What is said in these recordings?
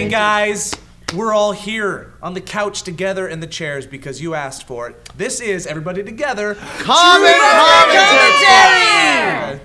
Okay, guys, we're all here on the couch together in the chairs because you asked for it. This is everybody together. Commentary!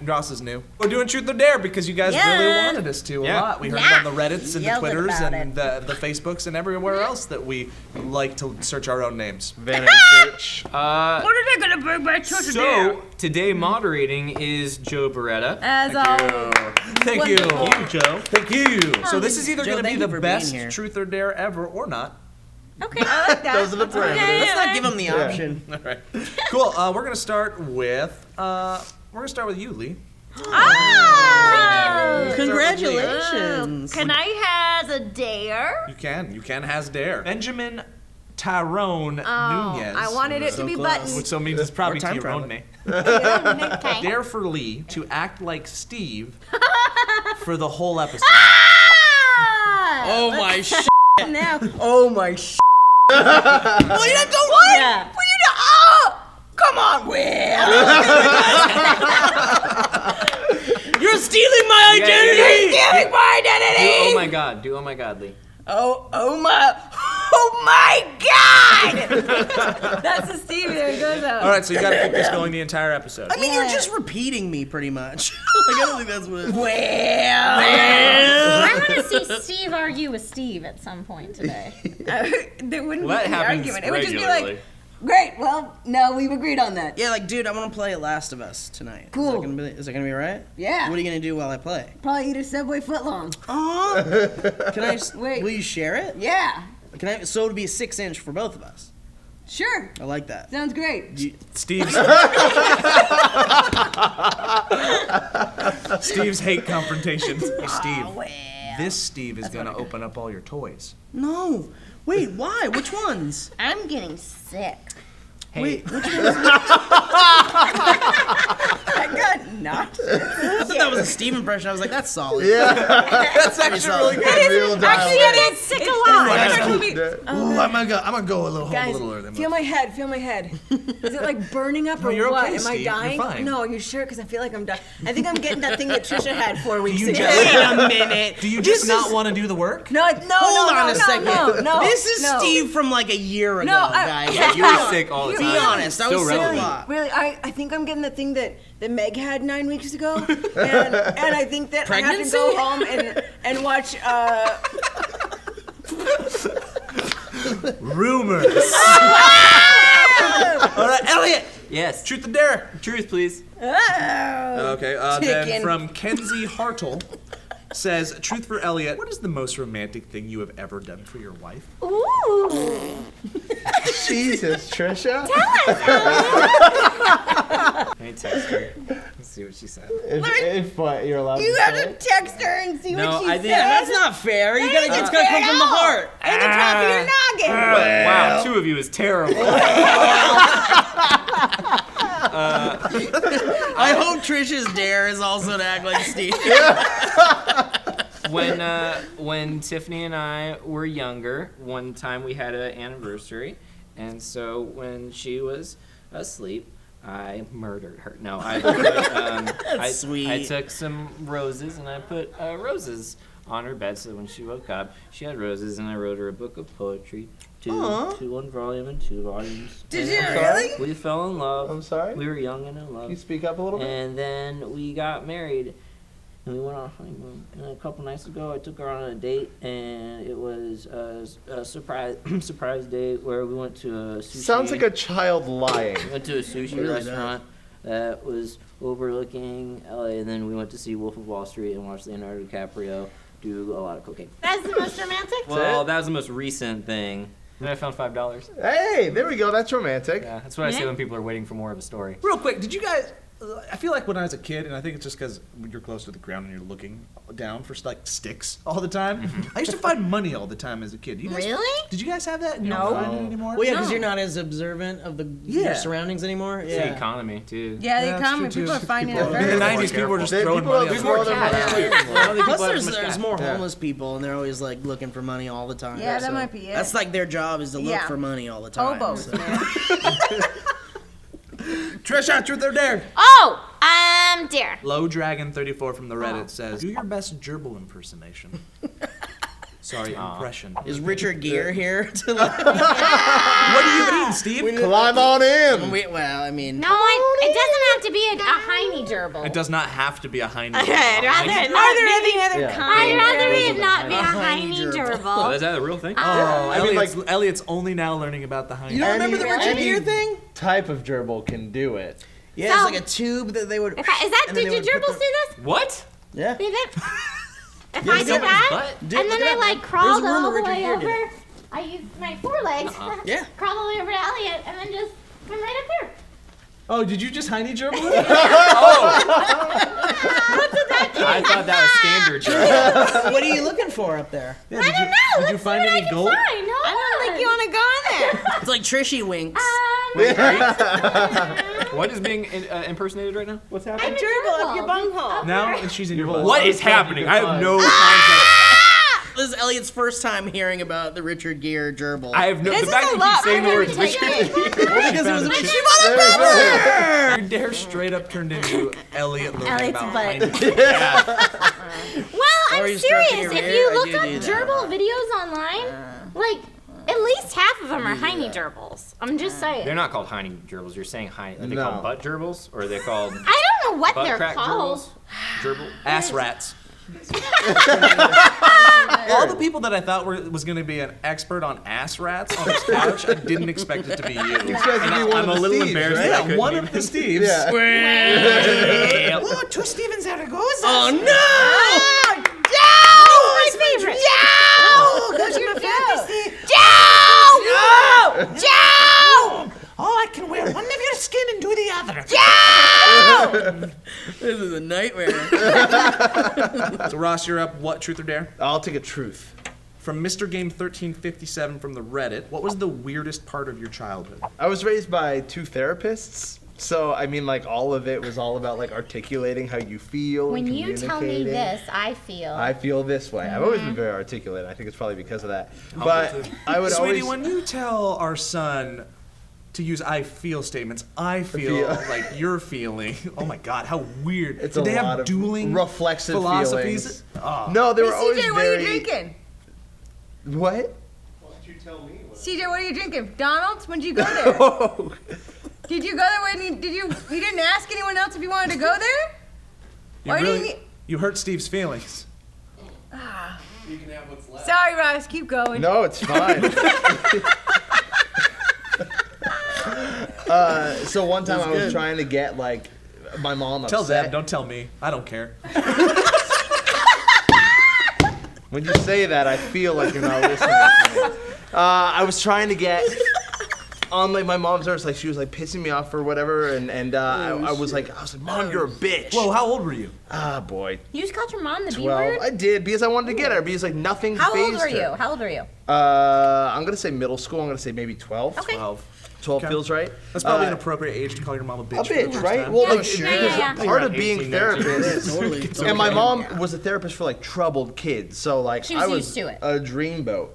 Ross is new. We're doing Truth or Dare because you guys really wanted us to a lot. We heard it on the Reddits and the Twitters and the Facebooks and everywhere else that we like to search our own names. Vanity search. What are they gonna bring back Truth or Dare? So, today moderating is Joe Beretta. As always. Thank you. Thank you, Joe. Thank you. So this is either Joe, going to be thank you the for best being here. Truth or Dare ever or not. Okay, I like that. Those are the parameters. Let's not give him the option. All right. Cool. We're going to start with you, Lee. Congratulations. Can I have a dare? You can has dare. Benjamin Tyrone Nunez. I wanted it to be buttoned. Which so means it's probably time Tyrone. Okay. Dare for Lee to act like Steve for the whole episode. Oh my shit. Now. Oh my shit. Well, you don't what? Yeah. Well, you don't. Oh, come on, Will. You're stealing my identity. You're stealing my identity. Do oh my god, Lee. Oh my God! That's the Steve. There he goes out. All right, so you got to keep this going the entire episode. I mean, you're just repeating me pretty much. Like, I don't think that's what. Well. I want to see Steve argue with Steve at some point today. There wouldn't Well, that be an happens argument. It would just be regularly. like, great. Well, no, we've agreed on that. Yeah, like, dude, I want to play Last of Us tonight. Cool. Is that gonna be right? Yeah. What are you gonna do while I play? Probably eat a Subway footlong. Aw. Can I? Wait. Will you share it? Yeah. Can I? So it'd be a 6-inch for both of us. Sure. I like that. Sounds great. Steve's hate confrontations. Hey, Steve. Well. This Steve is going to open up all your toys. No. Wait. Why? Which ones? I'm getting sick. Wait. Which ones? I got knocked. I thought that was a Steve impression. I was like, that's solid. That's actually really good. Real dialogue. Actually, I get sick a lot. Ooh, I'm gonna go a little Guys, earlier than feel my head. Is it like burning up or you're what? okay, Am I Steve. You're dying? fine. No, are you sure? Because I feel like I'm dying. I think I'm getting that thing that Trisha had 4 weeks you ago. just- Wait a minute. Do you just not want to do the work? No, Hold on a second. No. This is Steve from like a year ago, No, guys. You were sick all the Be time. honest. I was Still sick a relevant. lot. Really, I think I'm getting the thing that Meg had 9 weeks ago, and I think that Pregnancy? I have to go home and watch. Rumors. All right, Elliot. Yes. Truth or dare? Truth, please. Okay. Then Chicken. from Kenzie Hartle says, truth for Elliot. What is the most romantic thing you have ever done for your wife? Ooh. Jesus, Trisha. Let me text her. Let's see what she said. If what, you're allowed You to have say to it? text her and see No, what she I says. think- That's not fair. You gotta, it's gotta come from the heart. And the top of your noggin. Wow, 2 of you is terrible. I hope Trisha's dare is also to act like Steve. When Tiffany and I were younger, one time we had an anniversary, and so when she was asleep, I murdered her. No, Sweet. I took some roses and I put roses on her bed, so when she woke up, she had roses, and I wrote her a book of poetry, one volume and 2 volumes. Did And you really? We fell in love. I'm sorry? We were young and in love. Can you speak up a little bit? And then we got married, and we went on a honeymoon. And a couple nights ago, I took her on a date, and it was a surprise date where we went to a sushi. Sounds like a child lying. We went to a sushi Really restaurant that was overlooking LA, and then we went to see Wolf of Wall Street and watch Leonardo DiCaprio do a lot of cocaine. That's the most romantic? Well, that was the most recent thing. Then I found $5. Hey, there we go. That's romantic. Yeah, that's what I say when people are waiting for more of a story. Real quick, did you guys? I feel like when I was a kid, and I think it's just because you're close to the ground and you're looking down for like sticks all the time. I used to find money all the time as a kid. You guys, Really? Did you guys have that? You No. don't find it anymore. Well, yeah, because you're not as observant of your surroundants anymore. It's the Yeah. economy, too. Yeah, the Yeah, that's economy. true, People too. are finding People- it in the very. 90s, people were just People throwing have money. these on more the than ground. Plus, there's more homeless people, and they're always like looking for money all the time. Yeah, that might be it. That's like their job is to look Yeah. for money all the time. Hobos, so. man. Trisha, truth or dare? Oh, dare. Low Dragon 34 from the Reddit says, do your best gerbil impersonation. Sorry, impression. Is Richard Gere here to like? What do you mean, Steve? Climb on in. Well, I mean. No, it doesn't have to be a heiny gerbil. It does not have to be a hind. I'd rather it not be I'd rather it not be a heiny heiny gerbil. gerbil. Is that a real thing? Oh, I mean, Elliot's only now learning about the hind. You don't remember the Richard Any Gere thing? type of gerbil can do it. Yeah, So- it's like a tube that they would. Is that and then did they your would put gerbils do this? What? Yeah. Did it? If Yeah, I did someone's that, butt. and Look then it I up, like man. crawled There's a rumor all the Richard way Gere did over. it. I used my forelegs, Yeah. crawled all the way over to Elliot, and then just come right up here. Oh, did you just hiney gerbil? I thought that was standard. Gerbil. What are you looking for up there? Yeah, I don't know. Did you Let's find see what any I can gold? find. Hold I don't think on. you want to go in there. It's like Trishy Winks. What is being impersonated right now? What's happening? I'm a Gerbil up your bunghole. Now and she's in your butt. What is happening? I have no concept. This is Elliot's first time hearing about the Richard Gere gerbil. I have no. This The is fact a that you lot keep saying the better words than Richard. because it was a Your dare straight up turned into Elliot learning Elliot's about butt. hiney. Well, Or I'm you stroking serious. your If hair, you I look do up do that. gerbil videos online, like at least half of them are heiny gerbils. I'm just saying. They're not called hiney gerbils. You're saying hiney. Are they No. called butt gerbils, or are they called I don't know what butt they're crack called. gerbils? Gerbil. Ass rats. All the people that I thought was going to be an expert on ass rats on this couch, I didn't expect it to be you. You expect to be one I'm of a the little Steves, embarrassed right? that I Yeah, couldn't one even- of the Steves. Yeah. Oh, two Stevens out of goes. Oh no! My favorite. Oh, I can wear one of your skin and do the other. This is a nightmare. So Ross, you're up. What, truth or dare? I'll take a truth. From Mr. Game 1357 from the Reddit, what was the weirdest part of your childhood? I was raised by two therapists. So, I mean, like, all of it was all about, like, articulating how you feel. When and you tell me communicating. this, I feel. I feel this way. I've always been very articulate. I think it's probably because of that. I'll But go too. I would Sweetie, always. when you tell our son to use I feel statements, I feel feel. like you're feeling. Oh my God, how weird. It's Did a they lot have of dueling reflexive philosophies? feelings. Oh. No, they were Hey, always CJ, what are very. you drinking? What? CJ, what are you drinking? Donald's? When did you go there? Oh. Did you go there when you didn't ask anyone else if you wanted to go there? You, Why do you really, need- you hurt Steve's feelings. Sorry, Ross, keep going. No, it's fine. So one time I was trying to get like my mom upset. Tell Zeb, don't tell me. I don't care. When you say that, I feel like you're not listening to me. I was trying to get on like my mom's nerves, like she was like pissing me off or whatever, and I was like, Mom, you're a bitch. Whoa, how old were you? Ah, boy. You just called your mom the B 12. word? I did because I wanted to get her because like nothing How old fazed were you? her. How old were you? I'm gonna say middle school. I'm gonna say maybe 12. Okay. 12. 12 Okay. feels right. That's probably an appropriate age to call your mom a bitch. A for the bitch, first right? time. Well, Yeah, like, sure. because Yeah. part of Around being 18, 19. therapist, Totally. and my mom was a therapist for like troubled kids, so like She was I was used to it. a dreamboat.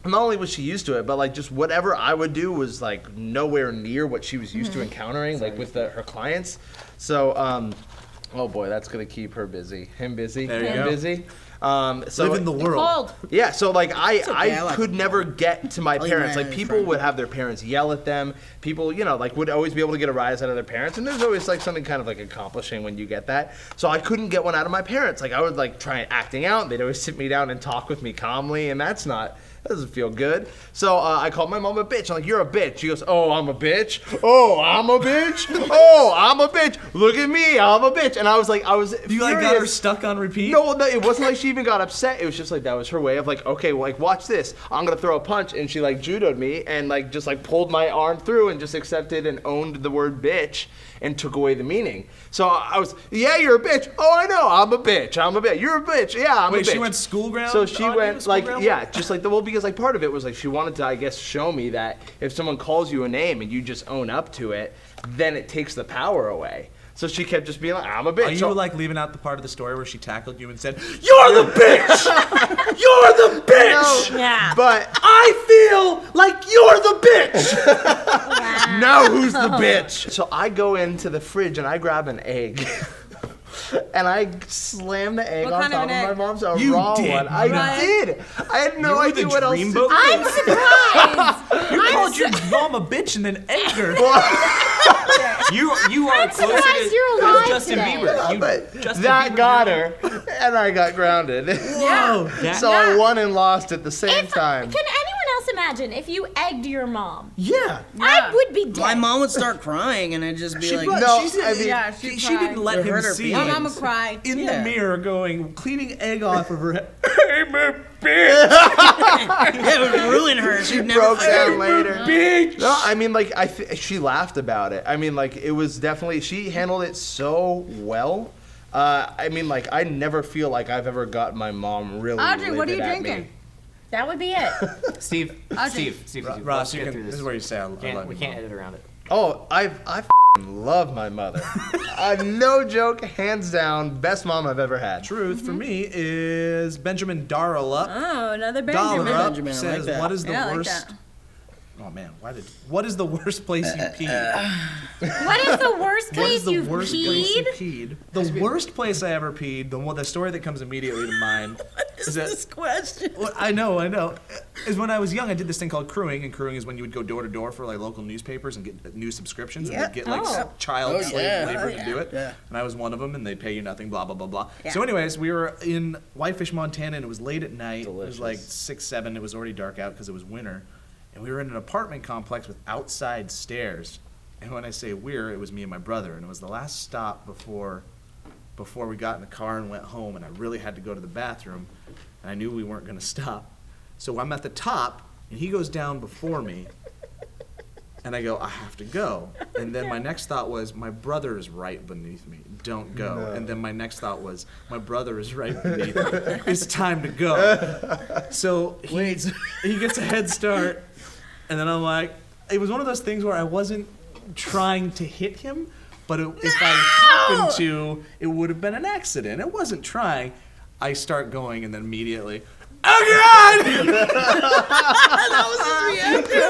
Not only was she used to it, but like just whatever I would do was like nowhere near what she was used to encountering, like with her clients. So, oh boy, that's gonna keep her busy. Him busy. There you him go. busy. So Live in the world. Cold. yeah, so like okay, I I like could never get to my I'll parents. Like manage, people right. would have their parents yell at them. People, you know, like would always be able to get a rise out of their parents, and there's always like something kind of like accomplishing when you get that. So I couldn't get one out of my parents. Like I would like try acting out. They'd always sit me down and talk with me calmly, and that doesn't feel good. So I called my mom a bitch. I'm like, you're a bitch. She goes, oh, I'm a bitch. Oh, I'm a bitch. Oh, I'm a bitch. Look at me, I'm a bitch. And I was You like got her furious. stuck on repeat? No, it wasn't like she even got upset. It was just like that was her way of like, okay, well, like watch this. I'm gonna throw a punch, and she like judoed me and like just like pulled my arm through and just accepted and owned the word bitch and took away the meaning. So I was, yeah, you're a bitch. Oh, I know, I'm a bitch. I'm a bitch. You're a bitch. Yeah, I'm a bitch. Wait, she went school ground? So she on you? went School like, ground? yeah, just like because like part of it was like she wanted to, I guess, show me that if someone calls you a name and you just own up to it, then it takes the power away. So she kept just being like, I'm a bitch. Are you So- like leaving out the part of the story where she tackled you and said, You're the bitch! You're the bitch! No. Yeah. But I feel like you're the bitch! Now who's the bitch? So I go into the fridge and I grab an egg. and I slammed the egg What on kind of top an of my egg? mom's. A You raw did, one. I right? did. I had no idea what else to do. I'm surprised. You called your mom a bitch and then egged her. You are closer surprised to you're alive Justin today. Bieber. You, But Justin that Bieber got girl. her, and I got grounded. Whoa. So I won and lost at the same time. Can anyone else imagine if you egged your mom? Yeah. I would be dead. My mom would start crying, and I'd just be like, No, She didn't, I mean, Yeah, she she didn't let It him hurt her see feelings. My mama cried. in the Yeah. mirror going, cleaning egg off of her head. yeah, it would ruin her. She'd never broke forget. down later. Bitch. No, I mean, like, she laughed about it. I mean, like, it was definitely, she handled it so well. I mean, like, I never feel like I've ever gotten my mom really Audrey, what are you livid at me. drinking? That would be it. Steve, Audrey. Steve, Ross, let's you get can, through this this. is where you say I love We you, can't Mom. edit around it. Oh, I love my mother. No joke, hands down, best mom I've ever had. Truth for me is Benjamin Darla. Oh, another Dollar Benjamin. up Benjamin, I like says, that. what is the Yeah, I like worst? that. Oh man, what is the worst place you peed? What is the worst What is place the you've worst place you peed? peed? The worst place I ever peed, the story that comes immediately to mind is that This question. well, I know. Is when I was young, I did this thing called crewing, and crewing is when you would go door to door for like local newspapers and get new subscriptions, and Yeah. they'd get like Oh. child Oh, slave yeah. labor Oh, to do it. yeah. And I was one of them, and they'd pay you nothing, blah blah blah blah. Yeah. So, anyways, we were in Whitefish, Montana, and it was late at night. It was Delicious. like 6, 7. It was already dark out because it was winter, and we were in an apartment complex with outside stairs. And when I say we're, it was me and my brother, and it was the last stop before we got in the car and went home, and I really had to go to the bathroom, and I knew we weren't going to stop. So I'm at the top, and he goes down before me, and I go, I have to go. And then my next thought was, my brother is right beneath me. Don't go. No. And then my next thought was, my brother is right beneath me. It's time to go. So he gets a head start, and then I'm like, it was one of those things where I wasn't trying to hit him, but if I happened to, it would have been an accident. It wasn't trying. I start going, and then immediately, oh God! That was his reaction.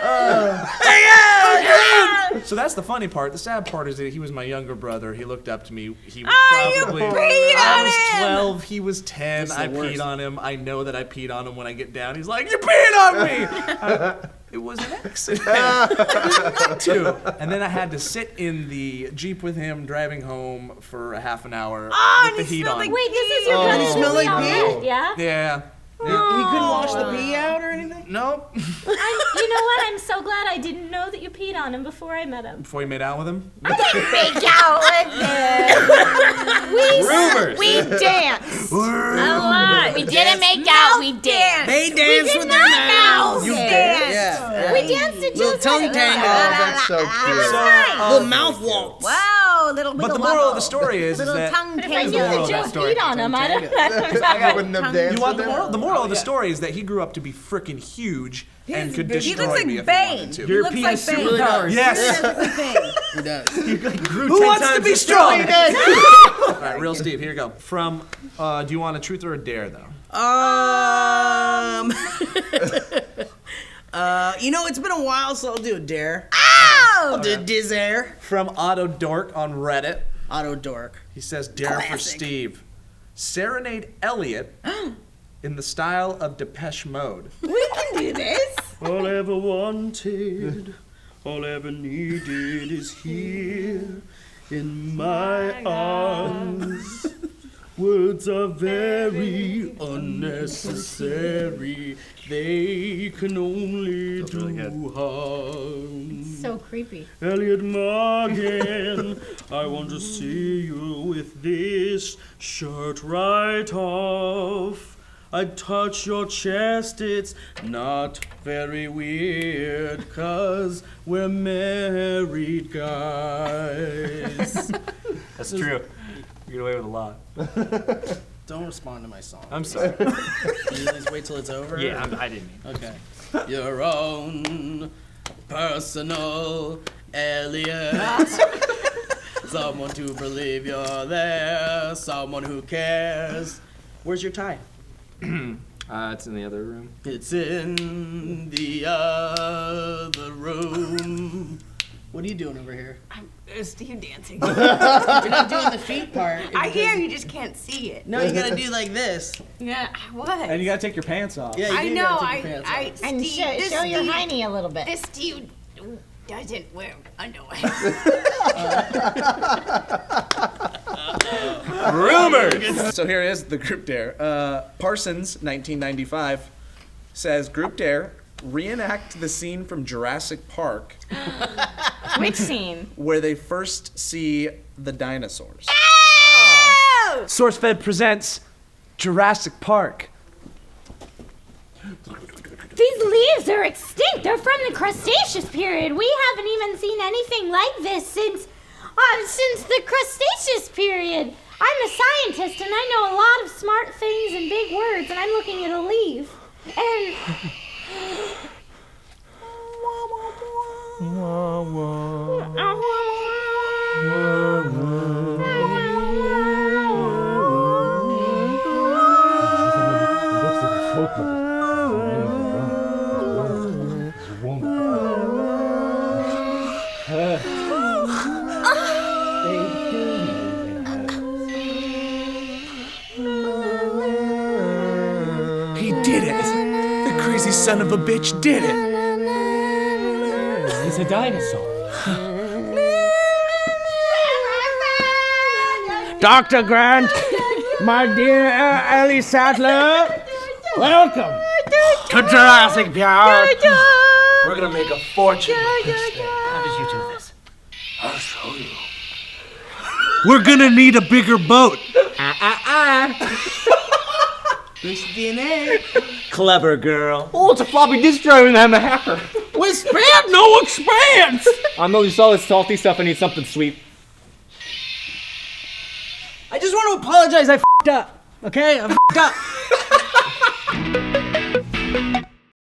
Oh God! So that's the funny part. The sad part is that he was my younger brother. He looked up to me. He was probably. I was 12. He was 10. I peed on him. I know that I peed on him when I get down. He's like, "You peed on me." It was an accident. I didn't mean to. And then I had to sit in the Jeep with him driving home for a half an hour with the heat on. Wait, this is your Oh. brother You smell really like all pee? right, yeah? Yeah. He couldn't wash the pee out or anything? Nope. You know what? I'm so glad I didn't know that you peed on him before I met him. Before you made out with him? Make out with him. Rumors. We danced. A lot. We didn't make out. We danced. They danced with their mouths. You Yeah. We danced to Little just tongue like- tango. Oh, that's so cute. Little mouth waltz. Wow, little But the moral of the story is little that tongue If I knew tango. that Joe peed on him, I don't I wouldn't have danced you want with the him. moral? The moral of the story is that he grew up to be freaking huge and could He destroy looks like me if Bane. he wanted to. He looks like Bane. Really does. Yes. He does. Who wants to be strong? All right, real Steve. Here you go. From, do you want a truth or a dare though? You know, it's been a while, so I'll do a dare. Ow! I'll do a dizair. From Otto Dork on Reddit. Auto dork. He says, dare for Classic. Steve. Serenade Elliot in the style of Depeche Mode. We can do this. All I ever wanted, all I ever needed is here in my arms. Words are very unnecessary. They can only do harm. So creepy. Elliot Morgan, I want to see you with this shirt right off. I touch your chest, it's not very weird, 'cause we're married guys. That's true. You get away with a lot. Don't respond to my song. I'm sorry. Can you please wait till it's over? Yeah, I didn't mean. Okay. Your own personal Elliot. Someone to believe you're there. Someone who cares. Where's your tie? It's in the other room. It's in the other room What are you doing over here? Steve dancing. You're not doing the feet part. I hear you just can't see it. No, you gotta do like this. Yeah, what? And you gotta take your pants off. Yeah, you I do know. gotta take your pants off. And Steve, this show your Steve- hiney a little bit. This Steve doesn't wear underwear. Rumors. So here is the group dare. Parsons, 1995, says group dare: reenact the scene from Jurassic Park Which scene? where they first see the dinosaurs. SourceFed presents Jurassic Park. These leaves are extinct. They're from the Cretaceous period. We haven't even seen anything like this since the Cretaceous period. I'm a scientist and I know a lot of smart things and big words, and I'm looking at a leaf. And He did it! The crazy son of a bitch did it! He's a dinosaur. Dr. Grant, my dear Ellie Sattler, welcome to Jurassic Park. We're gonna make a fortune with this thing. How did you do this? I'll show you. We're gonna need a bigger boat. Boost DNA. Clever girl. Oh, it's a floppy disk drive and I'm a hacker. With span, no expanse. I know you saw this salty stuff. I need something sweet. I just want to apologize. I f***ed up. Okay, I f***ed up.